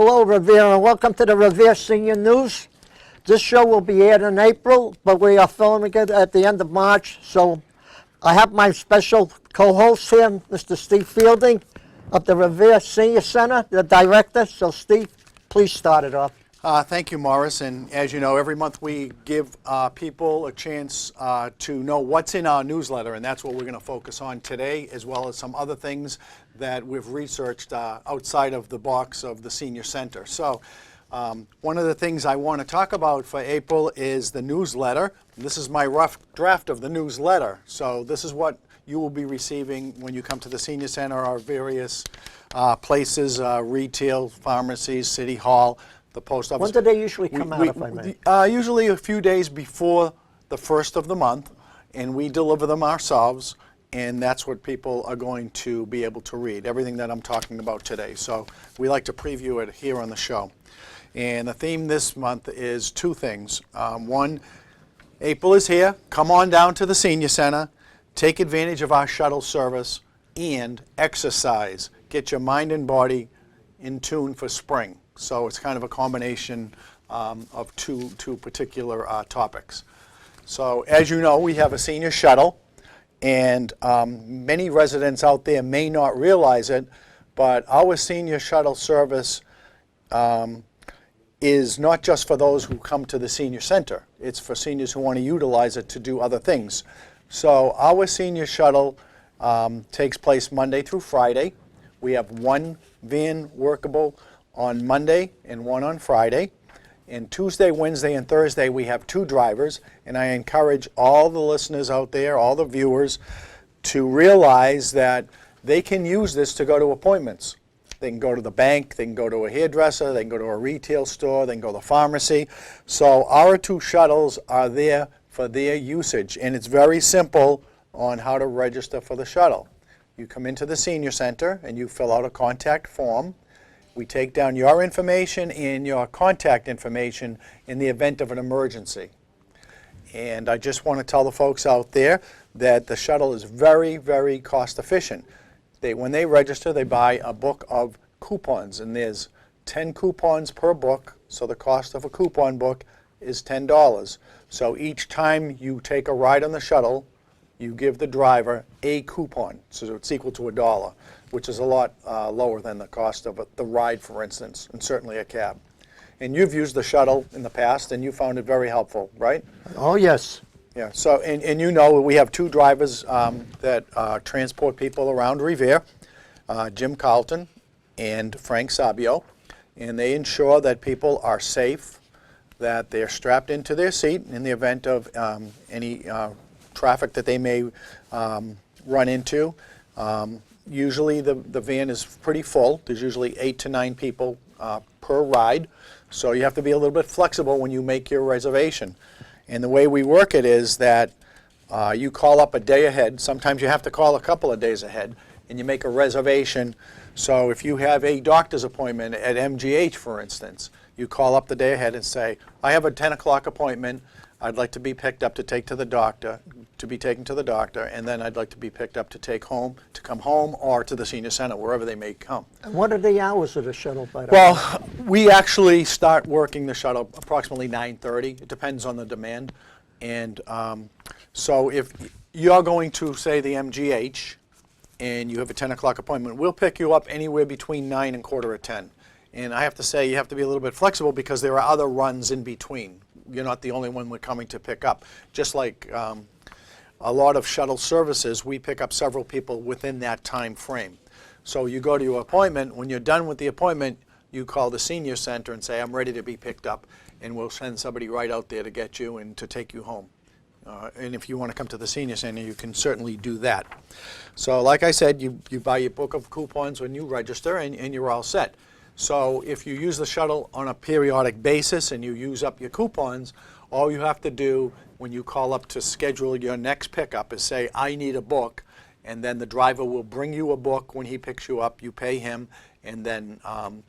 Hello, Revere, and welcome to the Revere Senior News. This show will be aired in April, but we are filming it at the end of March. So I have my special co-host here, Mr. Steve Fielding of the Revere Senior Center, the director. So Steve, please start it off. Thank you, Morris. And as you know, every month we give people a chance to know what's in our newsletter, and that's what we're going to focus on today, as well as some other things that we've researched outside of the box of the Senior Center. So one of the things I want to talk about for April is the newsletter. This is my rough draft of the newsletter. So this is what you will be receiving when you come to the Senior Center or various places, retail, pharmacies, City Hall, the post office. When do they usually come out, if I may? Usually a few days before the first of the month, and we deliver them ourselves, and that's what people are going to be able to read, everything that I'm talking about today. So we like to preview it here on the show. And the theme this month is two things. One, April is here. Come on down to the Senior Center, take advantage of our shuttle service, and exercise. Get your mind and body in tune for spring. So it's kind of a combination of two particular topics. So as you know, we have a senior shuttle, and many residents out there may not realize it, but our senior shuttle service is not just for those who come to the senior center. It's for seniors who want to utilize it to do other things. So our senior shuttle takes place Monday through Friday. We have one van workable on Monday and one on Friday. And Tuesday, Wednesday, and Thursday we have two drivers, and I encourage all the listeners out there, all the viewers, to realize that they can use this to go to appointments. They can go to the bank, they can go to a hairdresser, they can go to a retail store, they can go to the pharmacy. So our two shuttles are there for their usage, and it's very simple on how to register for the shuttle. You come into the Senior Center and you fill out a contact form. We take down your information and your contact information in the event of an emergency. And I just want to tell the folks out there that the shuttle is very, very cost efficient. When they register, they buy a book of coupons, and there's 10 coupons per book, so the cost of a coupon book is $10. So each time you take a ride on the shuttle, you give the driver a coupon, so it's equal to $1, which is a lot lower than the cost of the ride, for instance, and certainly a cab. And you've used the shuttle in the past, and you found it very helpful, right? Oh, yes. Yeah, so, and you know, we have two drivers that transport people around Revere, Jim Carlton and Frank Sabio, and they ensure that people are safe, that they're strapped into their seat in the event of any traffic that they may run into. Usually the van is pretty full. There's usually 8 to 9 people per ride, so you have to be a little bit flexible when you make your reservation. And the way we work it is that you call up a day ahead. Sometimes you have to call a couple of days ahead, and you make a reservation. So if you have a doctor's appointment at MGH, for instance, you call up the day ahead and say, I have a 10 o'clock appointment. I'd like to be picked up to take to the doctor, to be taken to the doctor, and then I'd like to be picked up to take home, to come home, or to the Senior Center, wherever they may come. And what are the hours of the shuttle, by the way? Well, we actually start working the shuttle approximately 9:30. It depends on the demand. And so if you're going to, say, the MGH, and you have a 10 o'clock appointment, we'll pick you up anywhere between 9 and quarter of 10. And I have to say, you have to be a little bit flexible because there are other runs in between. You're not the only one we're coming to pick up. Just like a lot of shuttle services, we pick up several people within that time frame. So you go to your appointment. When you're done with the appointment, you call the Senior Center and say, I'm ready to be picked up, and we'll send somebody right out there to get you and to take you home. And if you want to come to the Senior Center, you can certainly do that. So like I said, you buy your book of coupons when you register, and you're all set. So if you use the shuttle on a periodic basis and you use up your coupons, all you have to do when you call up to schedule your next pickup is say, I need a book, and then the driver will bring you a book when he picks you up. You pay him, and then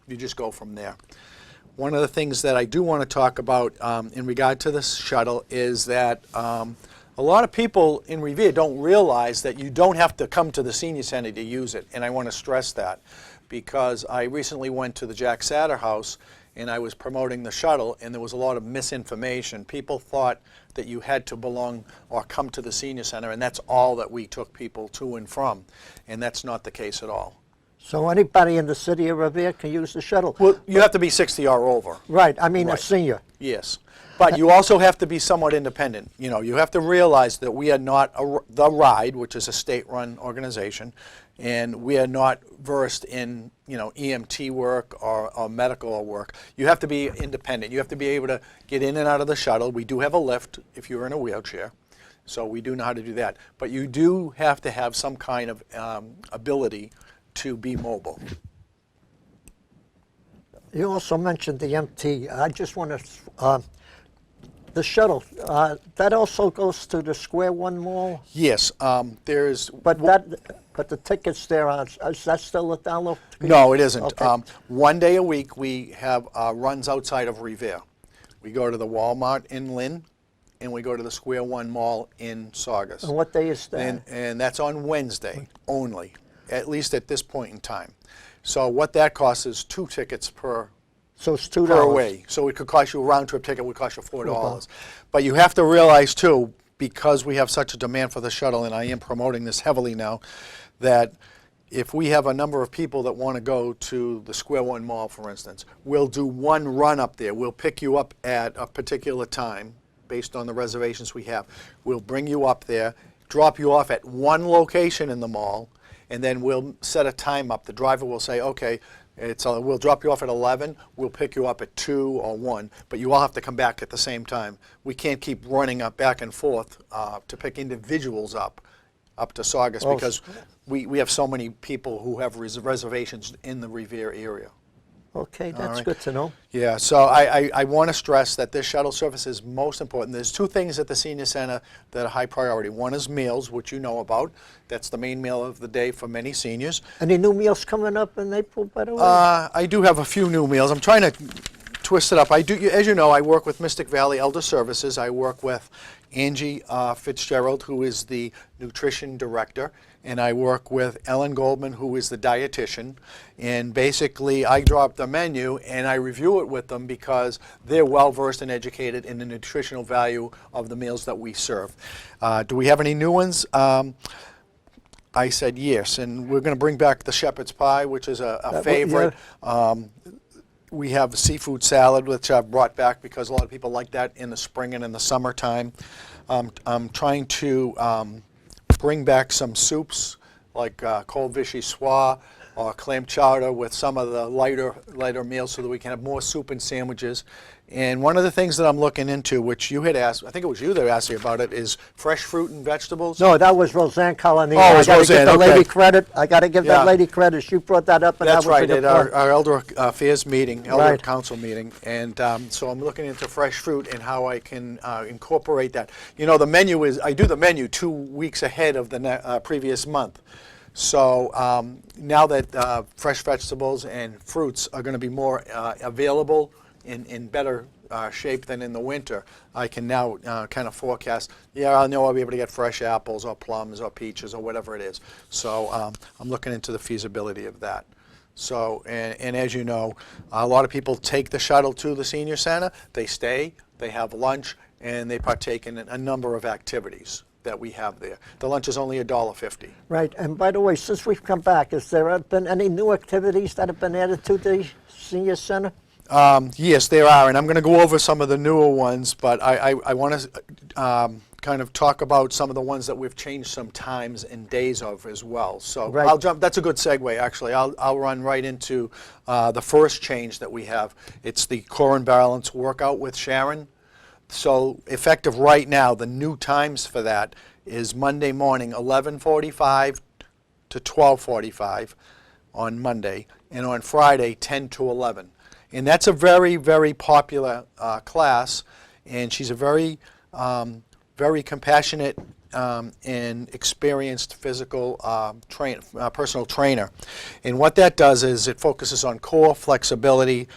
you just go from there. One of the things that I do want to talk about in regard to this shuttle is that A lot of people in Revere don't realize that you don't have to come to the senior center to use it, and I want to stress that because I recently went to the Jack Satter House and I was promoting the shuttle, and there was a lot of misinformation. People thought that you had to belong or come to the senior center, and that's all that we took people to and from, and that's not the case at all. So anybody in the city of Revere can use the shuttle? Well, you have to be 60 or over. Right, I mean a Right. senior. Yes, but you also have to be somewhat independent. You know, you have to realize that we are not the RIDE, which is a state-run organization, and we are not versed in, you know, EMT work or medical work. You have to be independent. You have to be able to get in and out of the shuttle. We do have a lift if you're in a wheelchair, so we do know how to do that. But you do have to have some kind of ability to be mobile. You also mentioned the MT. I just want to, the shuttle, that also goes to the Square One Mall? Yes, there's. But the tickets there, is that still a $1? No, it isn't. Okay. One day a week we have runs outside of Revere. We go to the Walmart in Lynn, and we go to the Square One Mall in Saugus. And what day is that? And that's on Wednesday only, at least at this point in time. So what that costs is 2 tickets per So it's $2. per way. So it could cost you, a round trip ticket would cost you $4. But you have to realize too, because we have such a demand for the shuttle, and I am promoting this heavily now, that if we have a number of people that want to go to the Square One Mall, for instance, we'll do one run up there. We'll pick you up at a particular time based on the reservations we have. We'll bring you up there, drop you off at one location in the mall, and then we'll set a time up. The driver will say, okay, we'll drop you off at 11, we'll pick you up at 2 or 1, but you all have to come back at the same time. We can't keep running up back and forth to pick individuals up to Saugus because we have so many people who have reservations in the Revere area. Okay, that's right. good to know. Yeah, so I want to stress that this shuttle service is most important. There's 2 things at the senior center that are high priority. One is meals, which you know about. That's the main meal of the day for many seniors. Any new meals coming up in April, by the way? I do have a few new meals. I'm trying to twist it up. I do, as you know, I work with Mystic Valley Elder Services. I work with Angie Fitzgerald, who is the nutrition director, and I work with Ellen Goldman, who is the dietitian. And basically, I drop the menu and I review it with them because they're well versed and educated in the nutritional value of the meals that we serve. Do we have any new ones? I said yes, and we're going to bring back the shepherd's pie, which is a favorite. We have seafood salad, which I've brought back because a lot of people like that in the spring and in the summertime. I'm trying to bring back some soups like cold vichyssoise or clam chowder with some of the lighter meals so that we can have more soup and sandwiches. And one of the things that I'm looking into, which you had asked, I think it was you that asked me about it, is fresh fruit and vegetables. No, that was Roseanne Colony. Oh, it was Roseanne, I got to give the lady okay. credit. I got to give Yeah. that lady credit. She brought that up, and That's that was right, a at good our point. Elder Affairs meeting, Elder Right. Council meeting. And so I'm looking into fresh fruit and how I can incorporate that. You know, the menu is, I do the menu 2 weeks ahead of the previous month. So now that fresh vegetables and fruits are going to be more available in better shape than in the winter, I can now kind of forecast, I know I'll be able to get fresh apples or plums or peaches or whatever it is. So I'm looking into the feasibility of that. So, and as you know, a lot of people take the shuttle to the senior center, they stay, they have lunch, and they partake in a number of activities that we have there. The lunch is only $1.50. Right, and by the way, since we've come back, has there been any new activities that have been added to the senior center? Yes, there are, and I'm going to go over some of the newer ones, but I want to kind of talk about some of the ones that we've changed some times and days of as well. So Right. I'll jump, that's a good segue actually. I'll run right into the first change that we have. It's the core and balance workout with Sharon. So effective right now, the new times for that is Monday morning, 11:45 to 12:45 on Monday, and on Friday, 10 to 11. And that's a very, very popular class, and she's a very, very compassionate and experienced physical personal trainer. And what that does is it focuses on core flexibility,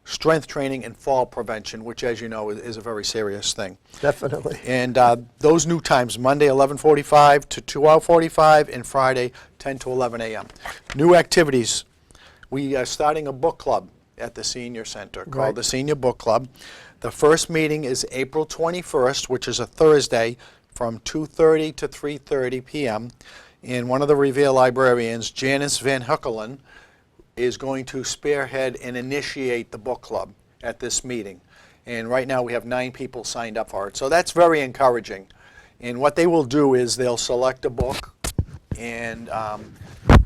strength training, and fall prevention, which, as you know, is a very serious thing. Definitely. And those new times, Monday 11:45 to 12:45, and Friday 10 to 11 a.m. New activities. We are starting a book club at the Senior Center called Right. the Senior Book Club. The first meeting is April 21st, which is a Thursday, from 2:30 to 3:30 p.m. And one of the Revere librarians, Janice Van Huckelen, is going to spearhead and initiate the book club at this meeting. And right now we have 9 people signed up for it. So that's very encouraging. And what they will do is they'll select a book and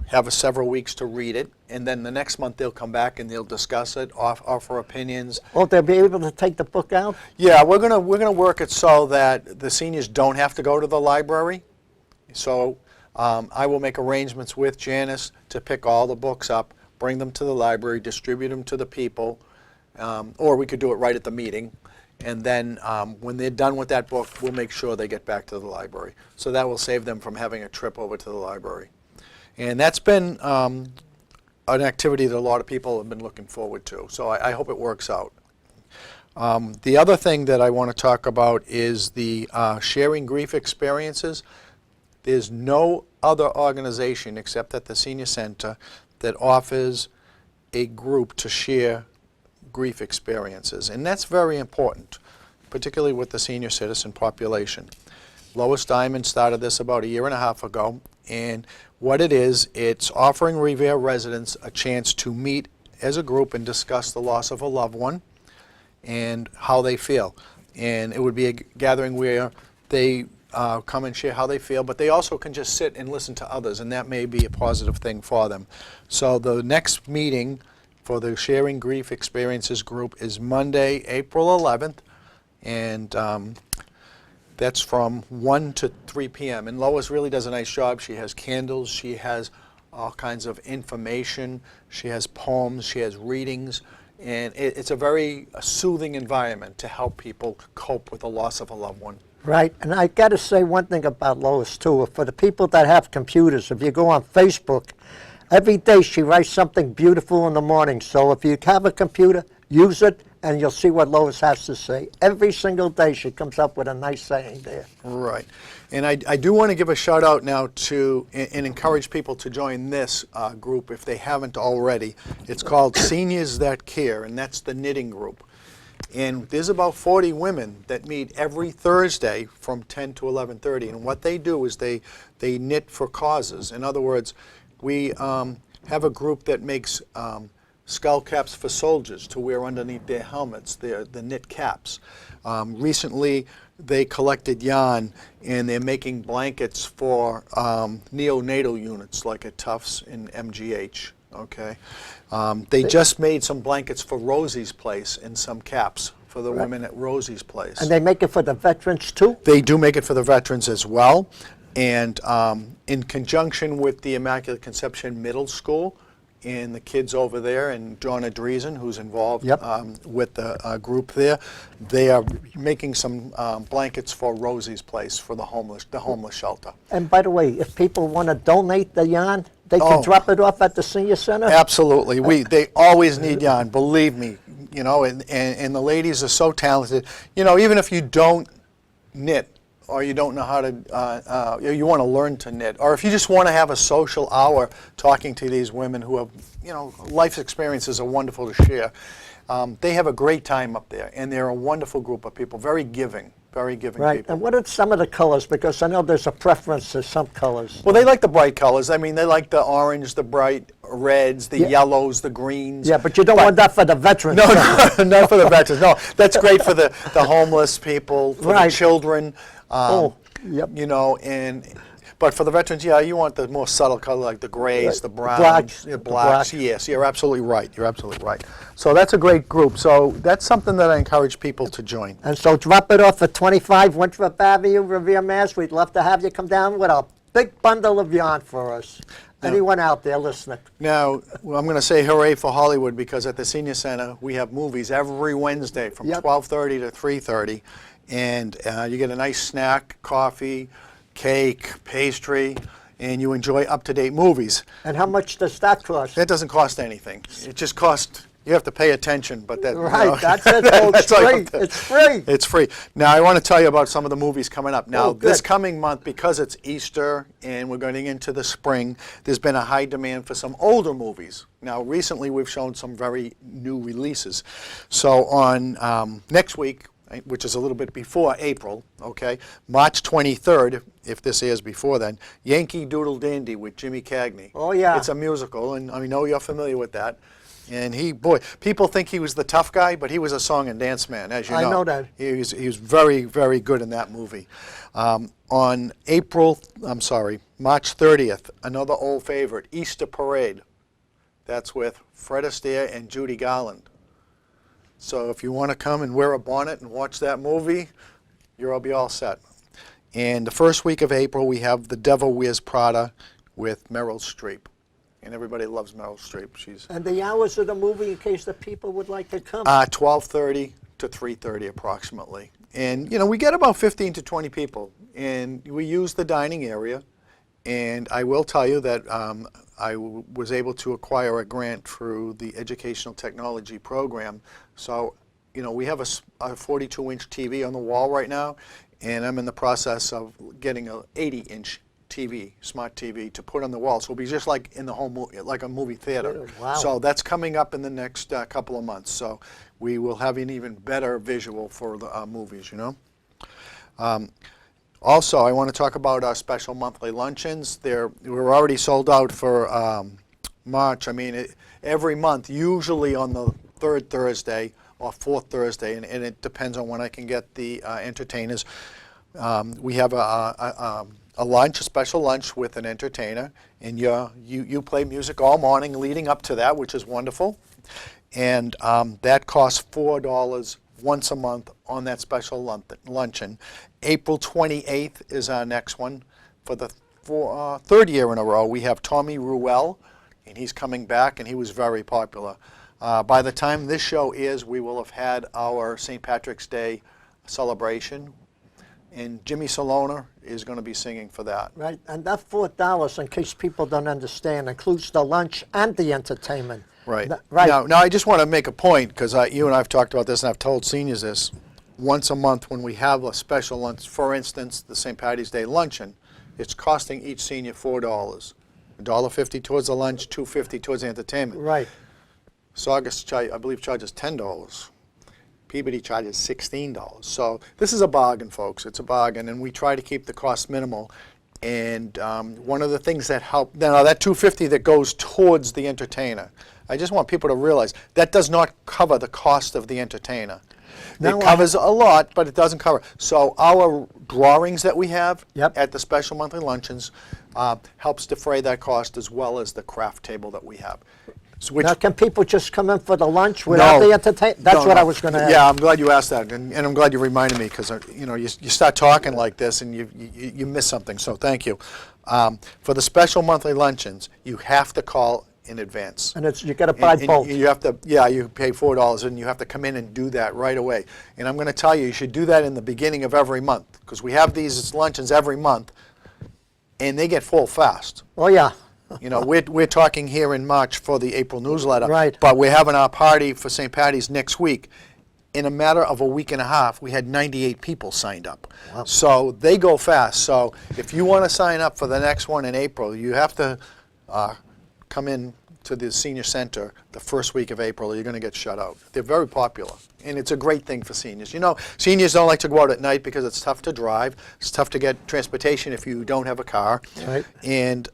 have several weeks to read it. And then the next month they'll come back and they'll discuss it, offer opinions. Will they be able to take the book out? Yeah, we're gonna work it so that the seniors don't have to go to the library. So I will make arrangements with Janice to pick all the books up, bring them to the library, distribute them to the people, or we could do it right at the meeting. And then when they're done with that book, we'll make sure they get back to the library. So that will save them from having a trip over to the library. And that's been an activity that a lot of people have been looking forward to. So I hope it works out. The other thing that I want to talk about is the sharing grief experiences. There's no other organization except at the Senior Center that offers a group to share grief experiences. And that's very important, particularly with the senior citizen population. Lois Diamond started this about 1.5 years ago. And what it is, it's offering Revere residents a chance to meet as a group and discuss the loss of a loved one and how they feel. And it would be a gathering where they come and share how they feel, but they also can just sit and listen to others, and that may be a positive thing for them. So the next meeting for the Sharing Grief Experiences group is Monday, April 11th, and that's from 1 to 3 p.m. And Lois really does a nice job. She has candles, she has all kinds of information, she has poems, she has readings, and it's a very soothing environment to help people cope with the loss of a loved one. Right, and I got to say one thing about Lois too. For the people that have computers, if you go on Facebook, every day she writes something beautiful in the morning. So if you have a computer, use it, and you'll see what Lois has to say. Every single day she comes up with a nice saying there. Right, and I do want to give a shout out now to and encourage people to join this group if they haven't already. It's called Seniors That Care, and that's the knitting group. And there's about 40 women that meet every Thursday from 10 to 11:30. And what they do is they knit for causes. In other words, we have a group that makes skull caps for soldiers to wear underneath their helmets, the knit caps. Recently, they collected yarn, and they're making blankets for neonatal units like at Tufts and MGH. Okay, they just made some blankets for Rosie's Place and some caps for the women at Rosie's Place. And they make it for the veterans too? They do make it for the veterans as well. And in conjunction with the Immaculate Conception Middle School and the kids over there, and Donna Driesen, who's involved with the group there, they are making some blankets for Rosie's Place for the homeless shelter. And by the way, if people want to donate the yarn, they can drop it off at the Senior Center? Absolutely. They always need yarn, believe me. You know, and the ladies are so talented. You know, even if you don't knit or you don't know how to, you want to learn to knit, or if you just want to have a social hour talking to these women who have, you know, life experiences are wonderful to share. They have a great time up there, and they're a wonderful group of people, very giving Right, people. and what are some of the colors? Because I know there's a preference to some colors. Well, they like the bright colors. I mean, they like the orange, the bright reds, the yellows, the greens. Yeah, but you don't want that for the veterans. No, not for the veterans. No, that's great for the homeless people, for the children. You know, but for the veterans, yeah, you want the more subtle color like the grays, the browns, blacks. Yes, you're absolutely right. You're absolutely right. So that's a great group. So that's something that I encourage people to join. And so drop it off at 25 Winthrop Avenue, Revere, Mass. We'd love to have you come down with a big bundle of yarn for us. Anyone out there listening? Now, I'm going to say hooray for Hollywood, because at the Senior Center we have movies every Wednesday from 12:30 to 3:30, and you get a nice snack, coffee, cake, pastry, and you enjoy up-to-date movies. And how much does that cost? That doesn't cost anything. It just costs, You have to pay attention, but that Right, that's it, folks. that's all you Free. have to- It's free. It's free. Now, I want to tell you about some of the movies coming up. Now, Oh, good. this coming month, because it's Easter and we're going into the spring, there's been a high demand for some older movies. Now, recently, we've shown some very new releases. So on next week, which is a little bit before April, okay, March 23rd, if this airs before then, Yankee Doodle Dandy with Jimmy Cagney. Oh, yeah. It's a musical, and I know you're familiar with that. And people think he was the tough guy, but he was a song and dance man, as you know. I know that. He was very, very good in that movie. On March 30th, another old favorite, Easter Parade. That's with Fred Astaire and Judy Garland. So if you want to come and wear a bonnet and watch that movie, you'll be all set. And the first week of April, we have The Devil Wears Prada with Meryl Streep. And everybody loves Meryl Streep. And the hours of the movie, in case the people would like to come? 12:30 to 3:30 approximately. And, we get about 15 to 20 people. And we use the dining area. And I will tell you that I was able to acquire a grant through the Educational Technology Program. So, we have a 42-inch TV on the wall right now. And I'm in the process of getting an 80-inch TV, smart TV, to put on the wall. So it'll be just like in the home, like a movie theater. Wow. So that's coming up in the next couple of months. So we will have an even better visual for the movies, Also, I want to talk about our special monthly luncheons. We're already sold out for March. I mean, every month, usually on the third Thursday or fourth Thursday, and it depends on when I can get the entertainers. We have a lunch, a special lunch with an entertainer, and you play music all morning leading up to that, which is wonderful. And that costs $4 once a month on that special luncheon. April 28th is our next one. For the third year in a row, we have Tommy Ruel, and he's coming back, and he was very popular. By the time this show is, we will have had our St. Patrick's Day celebration, and Jimmy Salona is going to be singing for that. Right, and that $4, in case people don't understand, includes the lunch and the entertainment. Right. Right. Now I just want to make a point, because you and I have talked about this, and I've told seniors this. Once a month when we have a special lunch, for instance, the St. Patty's Day luncheon, it's costing each senior $4. $1.50 towards the lunch, $2.50 towards the entertainment. Right. Saugus, I believe, charges $10. Peabody charges $16. So this is a bargain, folks. It's a bargain, and we try to keep the cost minimal. And one of the things that help, now that $2.50 that goes towards the entertainer, I just want people to realize that does not cover the cost of the entertainer. It covers a lot, but it doesn't cover. So our drawings that we have at the special monthly luncheons helps defray that cost, as well as the craft table that we have. So Now, can people just come in for the lunch without the entertainment? That's what I was going to ask. Yeah, I'm glad you asked that, and I'm glad you reminded me, because you start talking like this and you miss something. So thank you. For the special monthly luncheons, you have to call in advance. And you got to buy both. You have to, you pay $4, and you have to come in and do that right away. And I'm going to tell you, you should do that in the beginning of every month, because we have these luncheons every month, and they get full fast. Oh, yeah. We're talking here in March for the April newsletter, right? But we're having our party for St. Patty's next week. In a matter of a week and a half, we had 98 people signed up. Wow. So they go fast. So if you want to sign up for the next one in April, you have to come in to the senior center the first week of April, or you're going to get shut out. They're very popular, and it's a great thing for seniors. Seniors don't like to go out at night because it's tough to drive. It's tough to get transportation if you don't have a car. Right. And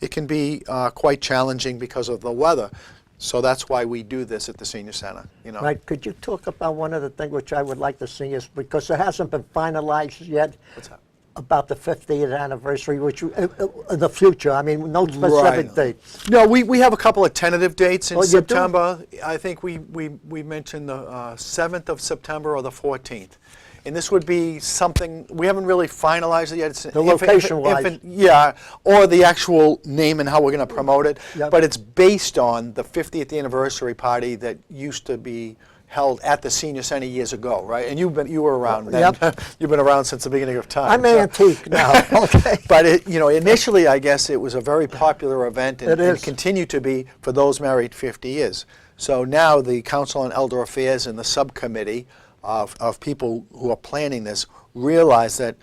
it can be quite challenging because of the weather. So that's why we do this at the senior center. Right. Could you talk about one of the things which I would like the seniors, because it hasn't been finalized yet? What's that? About the 50th anniversary, which in the future. I mean, no specific dates. No, we have a couple of tentative dates in September. You do? I think we mentioned the 7th of September or the 14th. And this would be something, we haven't really finalized it yet. It's the location-wise. Yeah, or the actual name and how we're going to promote it. Yep. But it's based on the 50th anniversary party that used to be held at the Senior Center years ago, right? And you were around then. Yep. You've been around since the beginning of time. I'm antique now, okay. But initially, I guess it was a very popular event and, It is. and continued to be for those married 50 years. So now the Council on Elder Affairs and the subcommittee of people who are planning this realize that,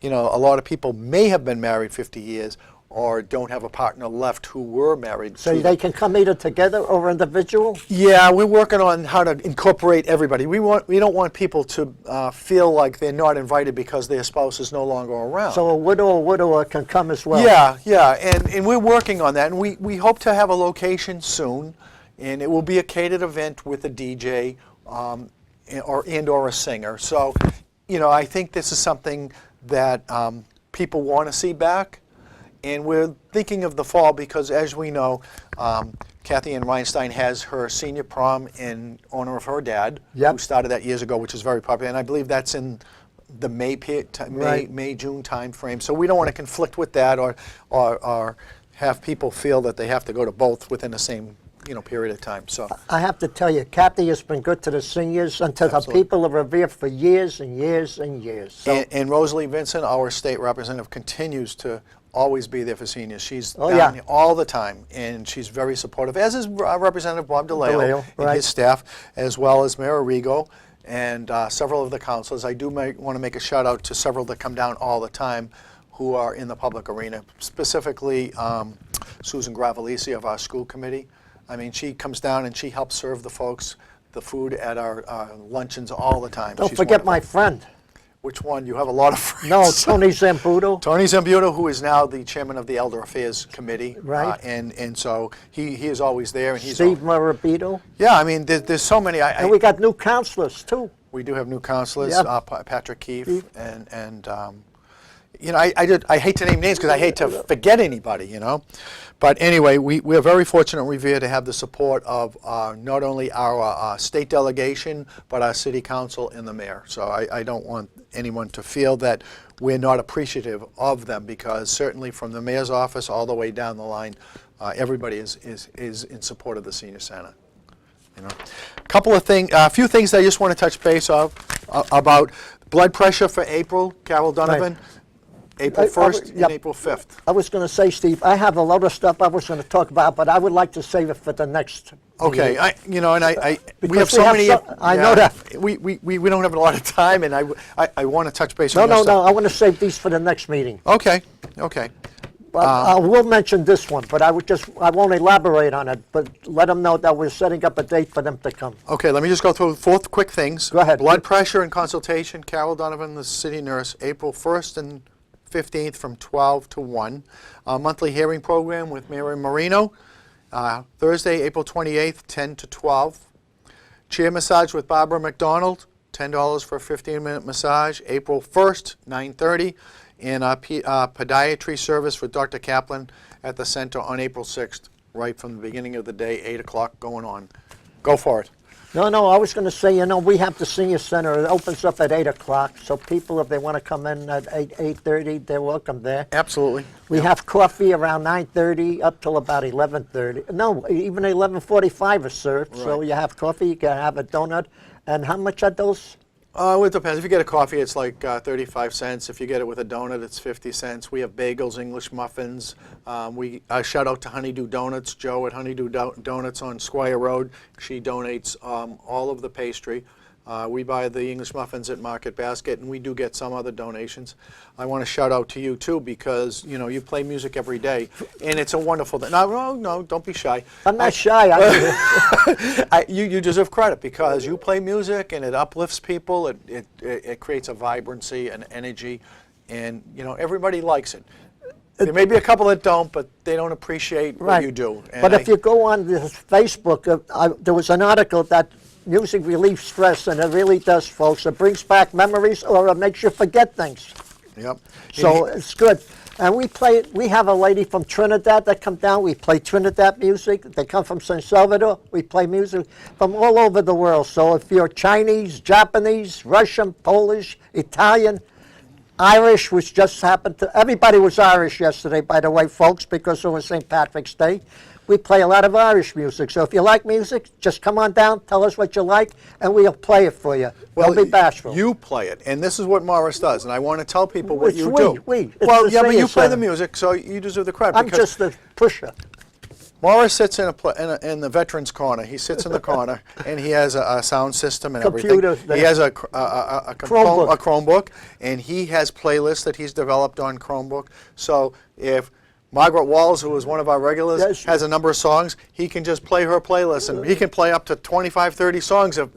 a lot of people may have been married 50 years or don't have a partner left who were married. So they can come either together or individual? Yeah, we're working on how to incorporate everybody. We don't want people to feel like they're not invited because their spouse is no longer around. So a widow or widower can come as well? Yeah, and we're working on that, and we hope to have a location soon, and it will be a catered event with a DJ or a singer. So, I think this is something that people want to see back. And we're thinking of the fall because, as we know, Kathy Ann Reinstein has her senior prom in honor of her dad, Yep. who started that years ago, which is very popular. And I believe that's in the May-June time frame. So we don't want to conflict with that or have people feel that they have to go to both within the same period of time. So I have to tell you, Kathy has been good to the seniors and to Absolutely. the people of Revere for years and years and years. So, and Rosalie Vincent, our state representative, continues to always be there for seniors. She's Oh, down yeah. here all the time, and she's very supportive, as is Representative Bob DeLeo DeLeo, and right. his staff, as well as Mayor Arrigo and several of the councilors. I do want to make a shout out to several that come down all the time who are in the public arena, specifically Susan Gravelisi of our school committee. I mean, she comes down and she helps serve the folks the food at our luncheons all the time. don't She's forget wonderful. my friend. Which one? You have a lot of friends. No, Tony Zambuto. Tony Zambuto, who is now the chairman of the Elder Affairs Committee. Right. And so he is always there. And he's Steve Marabito. Yeah, I mean, there's so many. And we got new counselors, too. We do have new counselors, Yep. Patrick Keefe, and I hate to name names because I hate to forget anybody, But anyway, we're very fortunate in Revere to have the support of not only our state delegation, but our city council and the mayor. So I don't want anyone to feel that we're not appreciative of them, because certainly from the mayor's office all the way down the line, everybody is in support of the senior center. A few things that I just want to touch base about blood pressure for April. Carol Donovan. Right. April 1st Yep. and April 5th. I was going to say, Steve, I have a lot of stuff I was going to talk about, but I would like to save it for the next Okay, meeting. we Because have so many. I know that. We don't have a lot of time, and I want to touch base No, on your no, stuff. no, I want to save these for the next meeting. Okay. But I will mention this one, but I won't elaborate on it, but let them know that we're setting up a date for them to come. Okay, let me just go through 4 quick things. Go ahead. Blood pressure and consultation, Carol Donovan, the city nurse, April 1st and 15th from 12 to 1. Monthly hearing program with Mary Marino, Thursday, April 28th, 10 to 12. Chair massage with Barbara McDonald, $10 for a 15-minute massage, April 1st, 9:30. And podiatry service with Dr. Kaplan at the center on April 6th, right from the beginning of the day, 8 o'clock going on. Go for it. No, I was going to say, we have the senior center. It opens up at 8 o'clock, so people, if they want to come in at 8:30, they're welcome there. Absolutely. We have coffee around 9:30 up till about 11:30. No, even 11:45 is served, so Right. you have coffee, you can have a donut. And how much are those? Well, it depends. If you get a coffee, it's like 35 cents. If you get it with a donut, it's 50 cents. We have bagels, English muffins. Shout out to Honeydew Donuts, Joe at Honeydew Donuts on Squire Road. She donates all of the pastry. We buy the English muffins at Market Basket, and we do get some other donations. I want to shout out to you, too, because, you play music every day, and it's a wonderful thing. No, don't be shy. I'm not shy. You deserve credit because you play music, and it uplifts people. It creates a vibrancy and energy, and, everybody likes it. There may be a couple that don't, but they don't appreciate what you do. And But if you go on this Facebook, there was an article that music relieves stress, and it really does, folks. It brings back memories, or it makes you forget things. Yep. So it's good. And we have a lady from Trinidad that come down. We play Trinidad music. They come from San Salvador. We play music from all over the world. So if you're Chinese, Japanese, Russian, Polish, Italian, Irish, which just happened to, everybody was Irish yesterday, by the way, folks, because it was St. Patrick's Day. we play a lot of Irish music. So if you like music, just come on down, tell us what you like, and we'll play it for you. Don't be bashful. You play it, and this is what Morris does, and I want to tell people what It's you we, do. it's Well, the yeah, but you senior play the center. music, so you deserve the credit. I'm because just the pusher. Morris sits in the veterans corner. He sits in the corner, and he has a sound system and Computer everything. there. He has a Chromebook. Chromebook, and he has playlists that he's developed on Chromebook. So if Margaret Walls, who is one of our regulars, Yes. has a number of songs, he can just play her playlist, and he can play up to 25, 30 songs of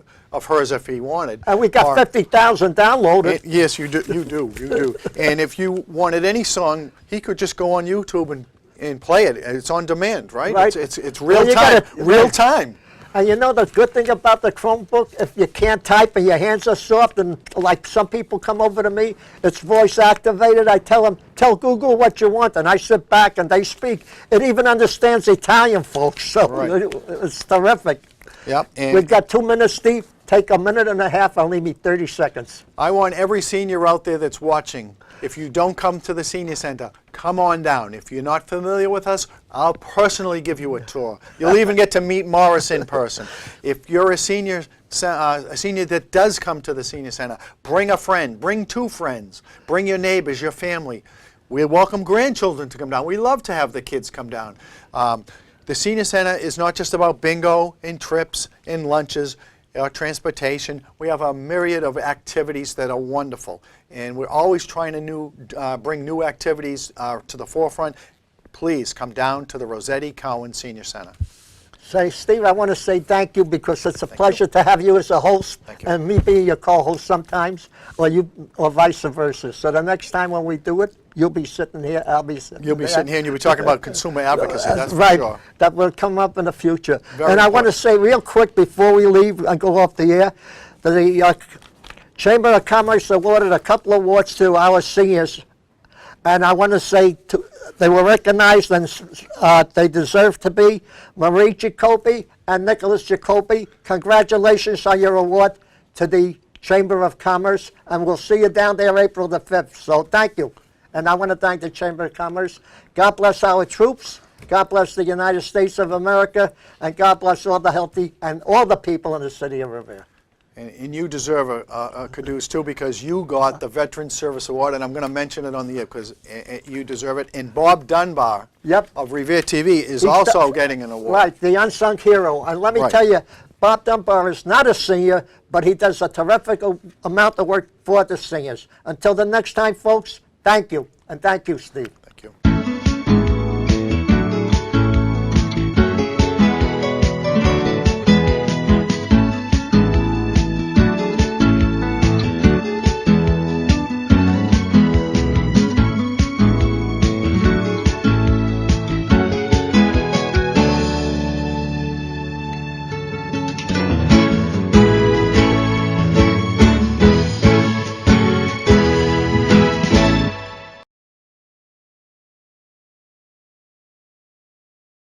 hers if he wanted. And we got Or- 50,000 downloaded. Yes, you do. And if you wanted any song, he could just go on YouTube and play it. It's on demand, right? Right. It's Well, real you time. gotta- Real time. And you know the good thing about the Chromebook, if you can't type and your hands are soft, and like some people come over to me, it's voice activated. I tell them, tell Google what you want, and I sit back and they speak. It even understands Italian, folks, so Right. it's terrific. Yep. And We've got 2 minutes, Steve. Take a minute and a half. I'll leave me 30 seconds. I want every senior out there that's watching, if you don't come to the senior center, come on down. If you're not familiar with us, I'll personally give you a tour. You'll even get to meet Morris in person. If you're a senior that does come to the senior center, bring a friend, bring 2 friends, bring your neighbors, your family. We welcome grandchildren to come down. We love to have the kids come down. The senior center is not just about bingo and trips and lunches. Transportation. We have a myriad of activities that are wonderful, and we're always trying to bring new activities to the forefront. Please come down to the Rossetti Cowan Senior Center. Say, Steve, I want to say thank you because it's a pleasure to have you as a host Thank you. and me being your co-host sometimes, or vice versa. So the next time when we do it, you'll be sitting here, I'll be sitting You'll be there. sitting here and you'll be talking about consumer advocacy, that's right, for sure. that will come up in the future. Very and I want to important. say real quick before we leave and go off the air, the Chamber of Commerce awarded a couple awards to our seniors, and I want to say they were recognized and they deserve to be. Marie Jacoby and Nicholas Jacoby, congratulations on your award to the Chamber of Commerce, and we'll see you down there April the 5th. So thank you. And I want to thank the Chamber of Commerce. God bless our troops. God bless the United States of America. And God bless all the healthy and all the people in the city of Revere. And you deserve a kudos too, because you got the Veterans Service Award, and I'm going to mention it on the air because you deserve it. And Bob Dunbar Yep. of Revere TV is He's also the- getting an award. Right, the unsung hero. And let me Right. tell you, Bob Dunbar is not a senior, but he does a terrific amount of work for the seniors. Until the next time, folks, thank you. And thank you, Steve.